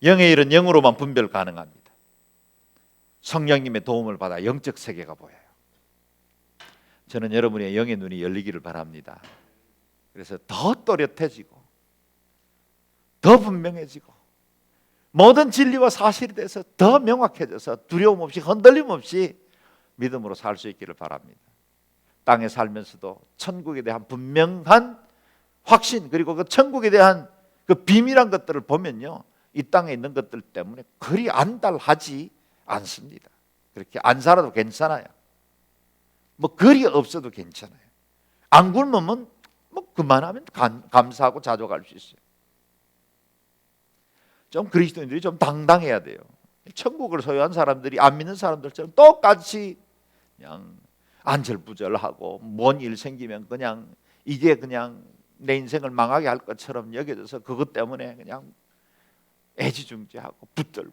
영의 일은 영으로만 분별 가능합니다. 성령님의 도움을 받아 영적 세계가 보여요. 저는 여러분의 영의 눈이 열리기를 바랍니다. 그래서 더 또렷해지고 더 분명해지고 모든 진리와 사실에 대해서 더 명확해져서 두려움 없이 흔들림 없이 믿음으로 살 수 있기를 바랍니다. 땅에 살면서도 천국에 대한 분명한 확신, 그리고 그 천국에 대한 그 비밀한 것들을 보면요, 이 땅에 있는 것들 때문에 그리 안달하지 않습니다. 그렇게 안 살아도 괜찮아요. 그리 없어도 괜찮아요. 안 굶으면 그만하면 감사하고 자족할 수 있어요. 좀 그리스도인들이 좀 당당해야 돼요. 천국을 소유한 사람들이 안 믿는 사람들처럼 똑같이 그냥 안절부절하고 뭔 일 생기면 그냥 이게 그냥 내 인생을 망하게 할 것처럼 여겨져서 그것 때문에 그냥 애지중지하고 붙들고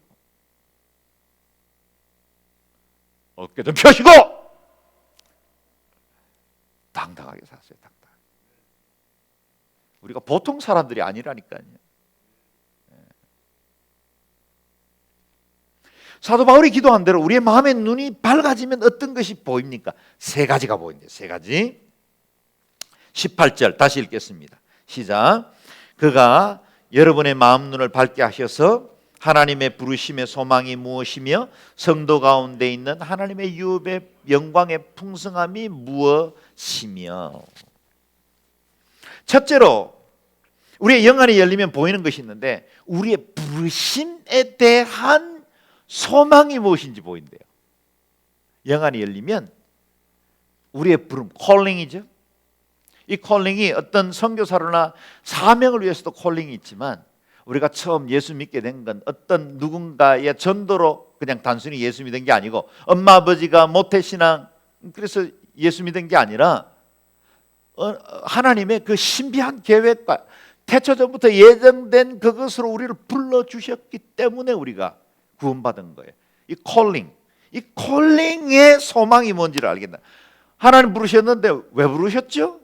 어깨 좀 펴시고 당당하게 사세요. 당당. 우리가 보통 사람들이 아니라니까요. 사도 바울이 기도한 대로 우리의 마음의 눈이 밝아지면 어떤 것이 보입니까? 세 가지가 보인대요. 세 가지. 18절 다시 읽겠습니다. 시작. 그가 여러분의 마음 눈을 밝게 하셔서 하나님의 부르심의 소망이 무엇이며 성도 가운데 있는 하나님의 유업의 영광의 풍성함이 무엇이며. 첫째로 우리의 영안이 열리면 보이는 것이 있는데, 우리의 부르심에 대한 소망이 무엇인지 보인대요. 영안이 열리면 우리의 부름, 콜링이죠. 이 콜링이 어떤 선교사로나 사명을 위해서도 콜링이 있지만, 우리가 처음 예수 믿게 된 건 어떤 누군가의 전도로 그냥 단순히 예수 믿은 게 아니고, 엄마 아버지가 모태신앙 그래서 예수 믿은 게 아니라 하나님의 그 신비한 계획과 태초전부터 예정된 그것으로 우리를 불러주셨기 때문에 우리가 구원받은 거예요. 이 콜링, 이 콜링의 소망이 뭔지를 알겠다. 하나님 부르셨는데 왜 부르셨죠?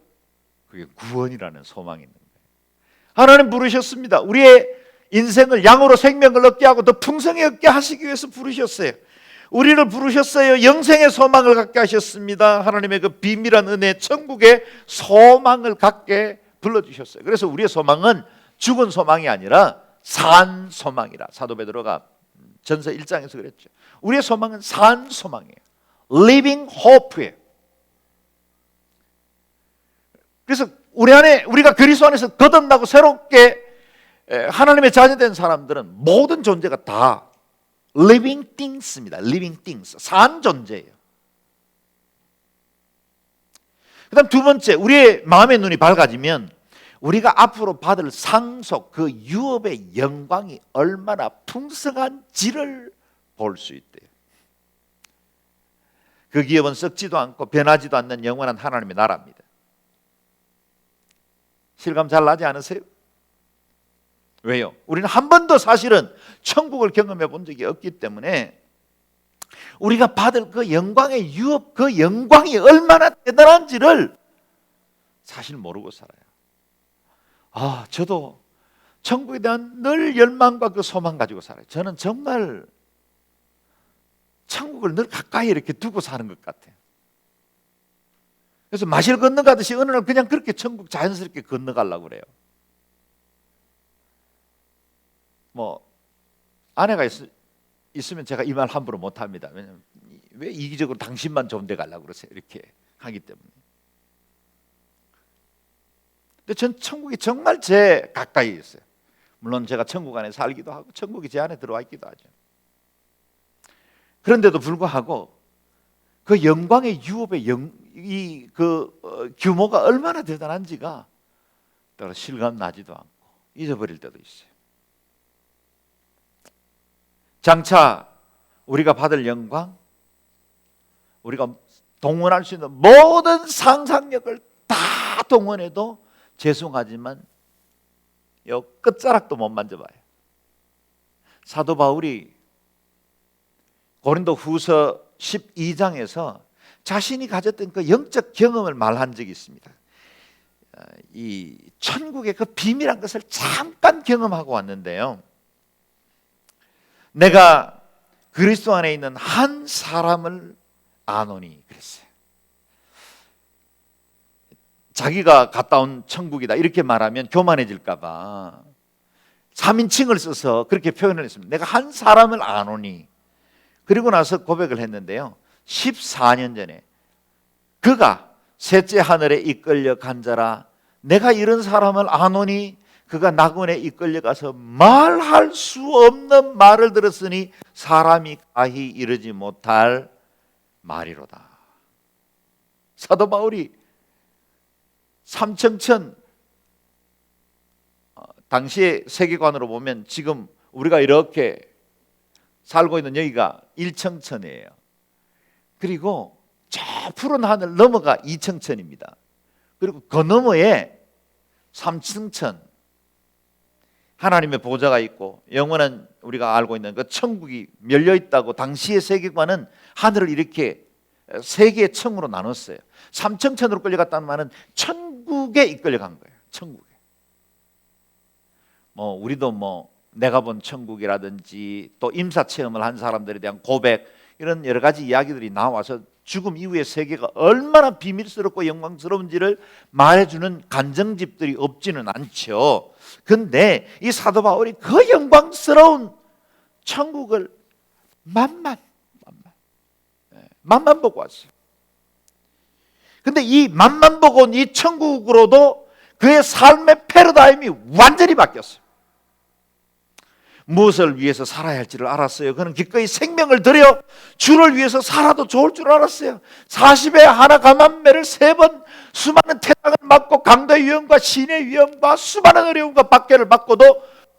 그게 구원이라는 소망이 있는 거예요. 하나님 부르셨습니다. 우리의 인생을 양으로 생명을 얻게 하고 더 풍성히 얻게 하시기 위해서 부르셨어요. 우리를 부르셨어요. 영생의 소망을 갖게 하셨습니다. 하나님의 그 비밀한 은혜, 천국의 소망을 갖게 불러주셨어요. 그래서 우리의 소망은 죽은 소망이 아니라 산 소망이라 사도 베드로가 전서 1장에서 그랬죠. 우리의 소망은 산 소망이에요. Living hope예요. 그래서 우리가 그리스도 안에서 거듭나고 새롭게 하나님의 자녀된 사람들은 모든 존재가 다 living things입니다. living things, 산 존재예요. 그다음 두 번째, 우리의 마음의 눈이 밝아지면 우리가 앞으로 받을 상속, 그 유업의 영광이 얼마나 풍성한지를 볼 수 있대요. 그 기업은 썩지도 않고 변하지도 않는 영원한 하나님의 나라입니다. 실감 잘 나지 않으세요? 왜요? 우리는 한 번도 사실은 천국을 경험해 본 적이 없기 때문에 우리가 받을 그 영광의 유업, 그 영광이 얼마나 대단한지를 사실 모르고 살아요. 저도 천국에 대한 늘 열망과 그 소망 가지고 살아요. 저는 정말 천국을 늘 가까이 이렇게 두고 사는 것 같아요. 그래서 마실 건너가듯이 어느 날 그냥 그렇게 천국 자연스럽게 건너가려고 그래요. 아내가 있으면 제가 이 말 함부로 못합니다. 왜냐하면 왜 이기적으로 당신만 좋은 데 가려고 그러세요? 이렇게 하기 때문에. 근데 전 천국이 정말 제 가까이 있어요. 물론 제가 천국 안에 살기도 하고 천국이 제 안에 들어와 있기도 하죠. 그런데도 불구하고 그 영광의 유업의 규모가 얼마나 대단한지가 따로 실감 나지도 않고 잊어버릴 때도 있어요. 장차 우리가 받을 영광, 우리가 동원할 수 있는 모든 상상력을 다 동원해도 죄송하지만 요 끝자락도 못 만져봐요. 사도 바울이 고린도 후서 12장에서 자신이 가졌던 그 영적 경험을 말한 적이 있습니다. 이 천국의 그 비밀한 것을 잠깐 경험하고 왔는데요. 내가 그리스도 안에 있는 한 사람을 아노니 그랬어요. 자기가 갔다 온 천국이다 이렇게 말하면 교만해질까 봐 3인칭을 써서 그렇게 표현을 했습니다. 내가 한 사람을 아노니. 그리고 나서 고백을 했는데요. 14년 전에 그가 셋째 하늘에 이끌려 간 자라, 내가 이런 사람을 아노니 그가 낙원에 이끌려 가서 말할 수 없는 말을 들었으니 사람이 가히 이르지 못할 말이로다. 사도 바울이 삼청천, 당시의 세계관으로 보면 지금 우리가 이렇게 살고 있는 여기가 1청천이에요. 그리고 저 푸른 하늘 넘어가 2청천입니다. 그리고 그 너머에 3층천, 하나님의 보좌가 있고 영원한 우리가 알고 있는 그 천국이 열려 있다고. 당시의 세계관은 하늘을 이렇게 세 개의 층으로 나눴어요. 3청천으로 끌려갔다는 말은 천국에 이끌려간 거예요. 천국에. 우리도 내가 본 천국이라든지 또 임사 체험을 한 사람들에 대한 고백, 이런 여러 가지 이야기들이 나와서 죽음 이후의 세계가 얼마나 비밀스럽고 영광스러운지를 말해주는 간증집들이 없지는 않죠. 근데 이 사도 바울이 그 영광스러운 천국을 맛만 보고 왔어요. 근데 이 맛만 보고 온 이 천국으로도 그의 삶의 패러다임이 완전히 바뀌었어요. 무엇을 위해서 살아야 할지를 알았어요. 그는 기꺼이 생명을 들여 주를 위해서 살아도 좋을 줄 알았어요. 40에 하나 감한매를 3번 수많은 태당을 맞고 강도의 위험과 신의 위험과 수많은 어려움과 박해를 받고도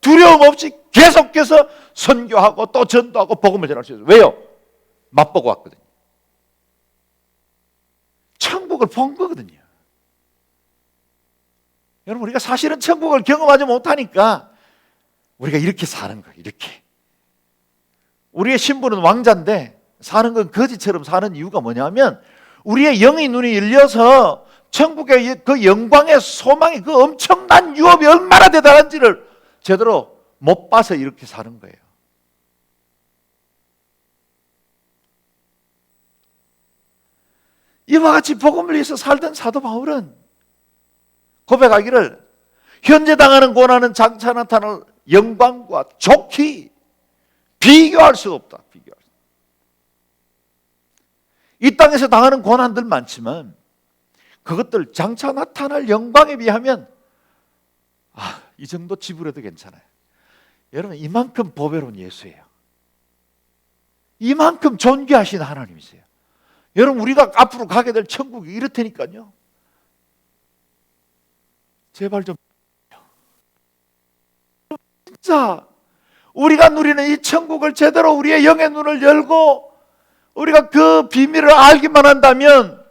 두려움 없이 계속해서 선교하고 또 전도하고 복음을 전할 수 있어요. 왜요? 맛보고 왔거든요. 천국을 본 거거든요. 여러분, 우리가 사실은 천국을 경험하지 못하니까 우리가 이렇게 사는 거예요. 이렇게. 우리의 신분은 왕자인데 사는 건 거지처럼 사는 이유가 뭐냐면 우리의 영의 눈이 열려서 천국의 그 영광의 소망이, 그 엄청난 유업이 얼마나 대단한지를 제대로 못 봐서 이렇게 사는 거예요. 이와 같이 복음을 위해서 살던 사도 바울은 고백하기를 현재 당하는 고난은 장차 나타날 영광과 좋기 비교할 수 없다. 비교할 수 없다. 이 땅에서 당하는 고난들 많지만 그것들 장차 나타날 영광에 비하면 이 정도 지불해도 괜찮아요. 여러분, 이만큼 보배로운 예수예요. 이만큼 존귀하신 하나님이세요. 여러분, 우리가 앞으로 가게 될 천국이 이렇다니까요. 제발 좀 진짜 우리가 누리는 이 천국을 제대로 우리의 영의 눈을 열고 우리가 그 비밀을 알기만 한다면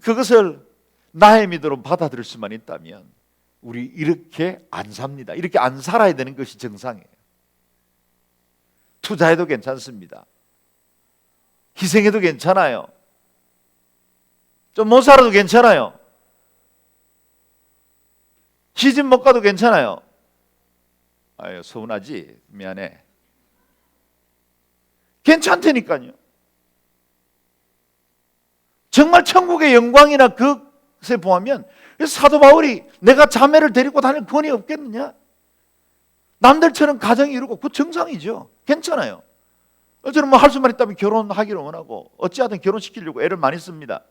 그것을 나의 믿음으로 받아들일 수만 있다면 우리 이렇게 안 삽니다. 이렇게 안 살아야 되는 것이 정상이에요. 투자해도 괜찮습니다. 희생해도 괜찮아요. 좀 못 살아도 괜찮아요. 시집 못 가도 괜찮아요. 아유, 서운하지? 미안해. 괜찮다니까요. 정말 천국의 영광이나 그것에 보면 사도 바울이 내가 자매를 데리고 다닐 권위 없겠느냐? 남들처럼 가정이 이루고 그 정상이죠. 괜찮아요. 저는 뭐 할 수만 있다면 결혼하기를 원하고 어찌하든 결혼시키려고 애를 많이 씁니다.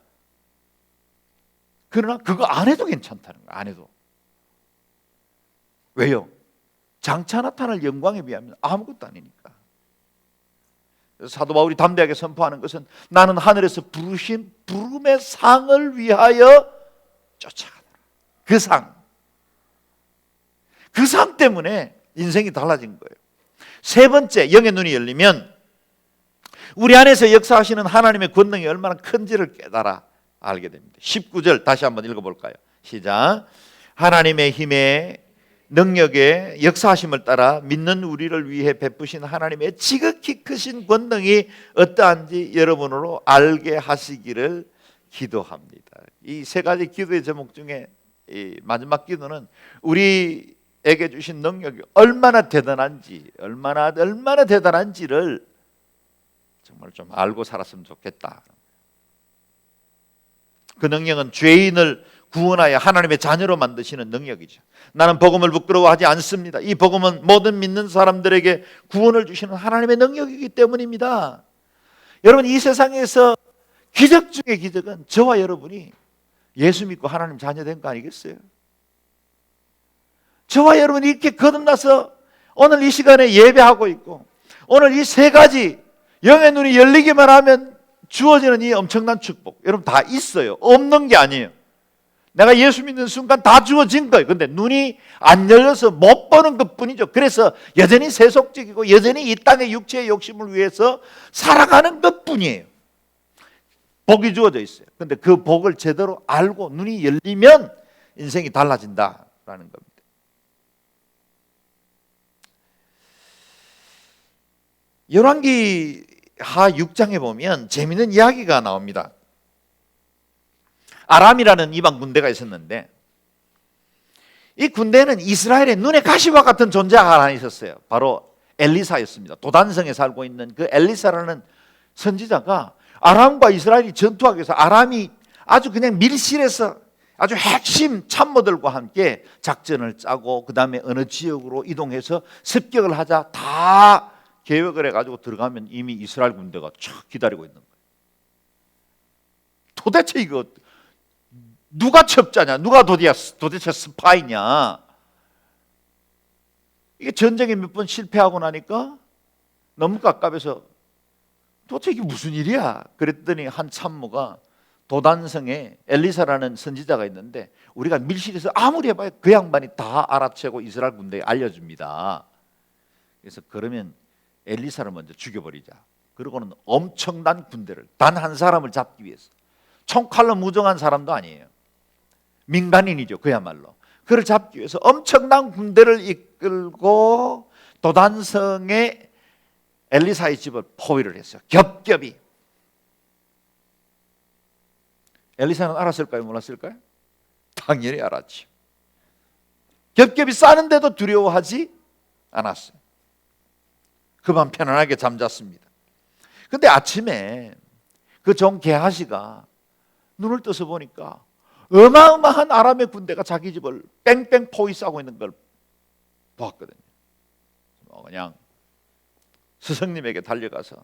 그러나 그거 안 해도 괜찮다는 거예요. 안 해도. 왜요? 장차 나타날 영광에 비하면 아무것도 아니니까. 사도 바울이 담대하게 선포하는 것은 나는 하늘에서 부르신 부름의 상을 위하여 쫓아가노라. 그 상. 그 상 때문에 인생이 달라진 거예요. 세 번째, 영의 눈이 열리면 우리 안에서 역사하시는 하나님의 권능이 얼마나 큰지를 깨달아 알게 됩니다. 19절 다시 한번 읽어볼까요? 시작. 하나님의 힘에 능력의 역사하심을 따라 믿는 우리를 위해 베푸신 하나님의 지극히 크신 권능이 어떠한지 여러분으로 알게 하시기를 기도합니다. 이 세 가지 기도의 제목 중에 이 마지막 기도는 우리에게 주신 능력이 얼마나 대단한지, 얼마나 대단한지를 정말 좀 알고 살았으면 좋겠다. 그 능력은 죄인을 구원하여 하나님의 자녀로 만드시는 능력이죠. 나는 복음을 부끄러워하지 않습니다. 이 복음은 모든 믿는 사람들에게 구원을 주시는 하나님의 능력이기 때문입니다. 여러분, 이 세상에서 기적 중의 기적은 저와 여러분이 예수 믿고 하나님 자녀 된 거 아니겠어요? 저와 여러분이 이렇게 거듭나서 오늘 이 시간에 예배하고 있고 오늘 이 세 가지 영의 눈이 열리기만 하면 주어지는 이 엄청난 축복, 여러분 다 있어요. 없는 게 아니에요. 내가 예수 믿는 순간 다 주어진 거예요. 근데 눈이 안 열려서 못 보는 것뿐이죠. 그래서 여전히 세속적이고 여전히 이 땅의 육체의 욕심을 위해서 살아가는 것뿐이에요. 복이 주어져 있어요. 근데 그 복을 제대로 알고 눈이 열리면 인생이 달라진다라는 겁니다. 열왕기 하 6장에 보면 재미있는 이야기가 나옵니다. 아람이라는 이방 군대가 있었는데 이 군대는 이스라엘의 눈의 가시와 같은 존재가 하나 있었어요. 바로 엘리사였습니다. 도단성에 살고 있는 그 엘리사라는 선지자가 아람과 이스라엘이 전투하기 위해서 아람이 아주 그냥 밀실에서 아주 핵심 참모들과 함께 작전을 짜고 그 다음에 어느 지역으로 이동해서 습격을 하자 다 계획을 해가지고 들어가면 이미 이스라엘 군대가 쫙 기다리고 있는 거예요. 도대체 이거 누가 첩자냐? 누가 도대체 스파이냐? 이게 전쟁에 몇 번 실패하고 나니까 너무 깝깝해서 도대체 이게 무슨 일이야? 그랬더니 한 참모가 도단성에 엘리사라는 선지자가 있는데 우리가 밀실에서 아무리 해봐야 그 양반이 다 알아채고 이스라엘 군대에 알려줍니다. 그래서 그러면 엘리사를 먼저 죽여버리자. 그러고는 엄청난 군대를 단 한 사람을 잡기 위해서 총칼로 무정한 사람도 아니에요. 민간인이죠. 그야말로. 그를 잡기 위해서 엄청난 군대를 이끌고 도단성에 엘리사의 집을 포위를 했어요. 겹겹이. 엘리사는 알았을까요? 몰랐을까요? 당연히 알았죠. 겹겹이 싸는데도 두려워하지 않았어요. 그만 편안하게 잠잤습니다. 근데 아침에 그 종 게하시가 눈을 떠서 보니까 어마어마한 아람의 군대가 자기 집을 뺑뺑 포위 싸고 있는 걸 보았거든요. 그냥 스승님에게 달려가서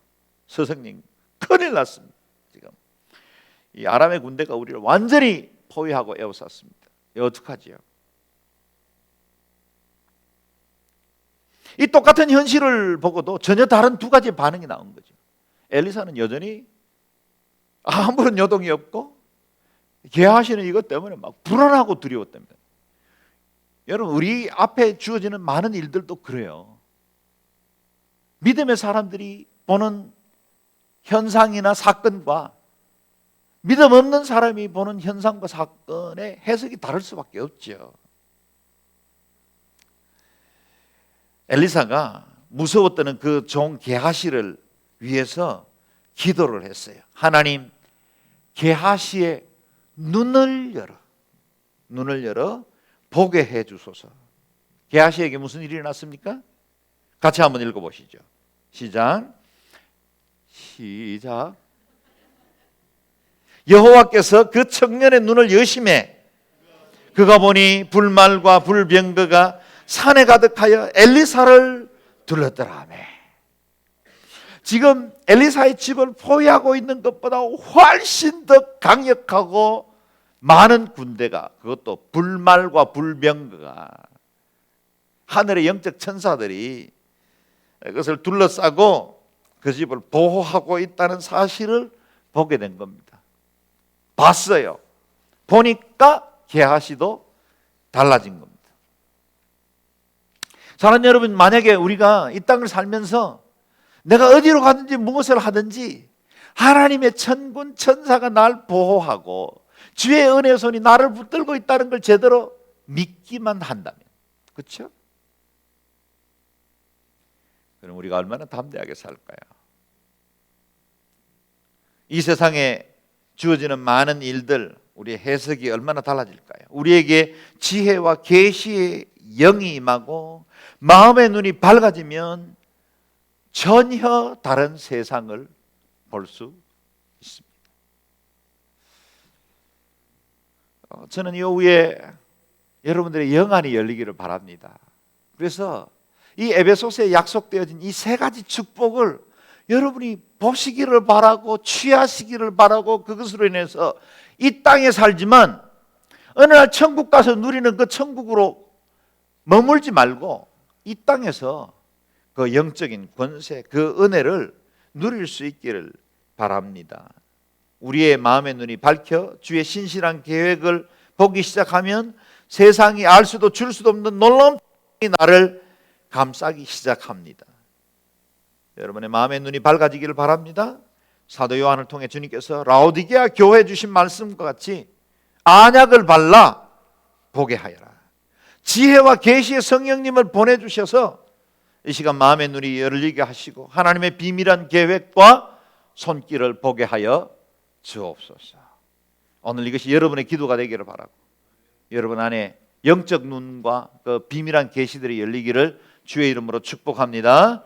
스승님 큰일 났습니다. 지금 이 아람의 군대가 우리를 완전히 포위하고 에워쌌습니다. 어떡하지요? 이 똑같은 현실을 보고도 전혀 다른 두 가지 반응이 나온 거죠. 엘리사는 여전히 아무런 요동이 없고 게하시는 이것 때문에 막 불안하고 두려웠답니다. 여러분, 우리 앞에 주어지는 많은 일들도 그래요. 믿음의 사람들이 보는 현상이나 사건과 믿음 없는 사람이 보는 현상과 사건의 해석이 다를 수밖에 없죠. 엘리사가 무서웠던 그 종 게하시를 위해서 기도를 했어요. 하나님, 게하시의 눈을 열어 보게 해 주소서. 게하시에게 무슨 일이 일어났습니까? 같이 한번 읽어보시죠. 시작. 여호와께서 그 청년의 눈을 여심해 그가 보니 불말과 불병거가 산에 가득하여 엘리사를 둘렀더라며. 지금 엘리사의 집을 포위하고 있는 것보다 훨씬 더 강력하고 많은 군대가, 그것도 불말과 불병거가, 하늘의 영적 천사들이 그것을 둘러싸고 그 집을 보호하고 있다는 사실을 보게 된 겁니다. 봤어요. 보니까 게하시도 달라진 겁니다. 사랑하는 여러분, 만약에 우리가 이 땅을 살면서 내가 어디로 가든지 무엇을 하든지 하나님의 천군 천사가 날 보호하고 주의 은혜의 손이 나를 붙들고 있다는 걸 제대로 믿기만 한다면, 그렇죠? 그럼 우리가 얼마나 담대하게 살까요? 이 세상에 주어지는 많은 일들, 우리의 해석이 얼마나 달라질까요? 우리에게 지혜와 계시의 영이 임하고 마음의 눈이 밝아지면 전혀 다른 세상을 볼 수 있습니다. 저는 이 오후에 여러분들의 영안이 열리기를 바랍니다. 그래서 이 에베소서에 약속되어진 이 세 가지 축복을 여러분이 보시기를 바라고 취하시기를 바라고, 그것으로 인해서 이 땅에 살지만 어느 날 천국 가서 누리는 그 천국으로 머물지 말고 이 땅에서 그 영적인 권세, 그 은혜를 누릴 수 있기를 바랍니다. 우리의 마음의 눈이 밝혀 주의 신실한 계획을 보기 시작하면 세상이 알 수도 줄 수도 없는 놀라운 평강이 나를 감싸기 시작합니다. 여러분의 마음의 눈이 밝아지기를 바랍니다. 사도 요한을 통해 주님께서 라오디게아 교회에 주신 말씀과 같이 안약을 발라 보게 하여라. 지혜와 계시의 성령님을 보내주셔서 이 시간 마음의 눈이 열리게 하시고 하나님의 비밀한 계획과 손길을 보게 하여 주옵소서. 오늘 이것이 여러분의 기도가 되기를 바라고, 여러분 안에 영적 눈과 그 비밀한 계시들이 열리기를 주의 이름으로 축복합니다.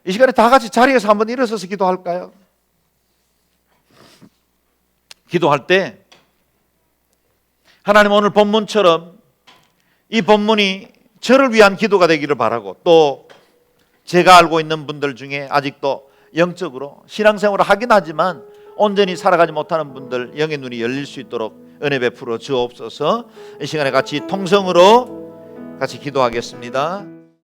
이 시간에 다 같이 자리에서 한번 일어서서 기도할까요? 기도할 때 하나님, 오늘 본문처럼 이 본문이 저를 위한 기도가 되기를 바라고, 또 제가 알고 있는 분들 중에 아직도 영적으로 신앙생활을 하긴 하지만 온전히 살아가지 못하는 분들, 영의 눈이 열릴 수 있도록 은혜 베풀어 주옵소서. 이 시간에 같이 통성으로 같이 기도하겠습니다.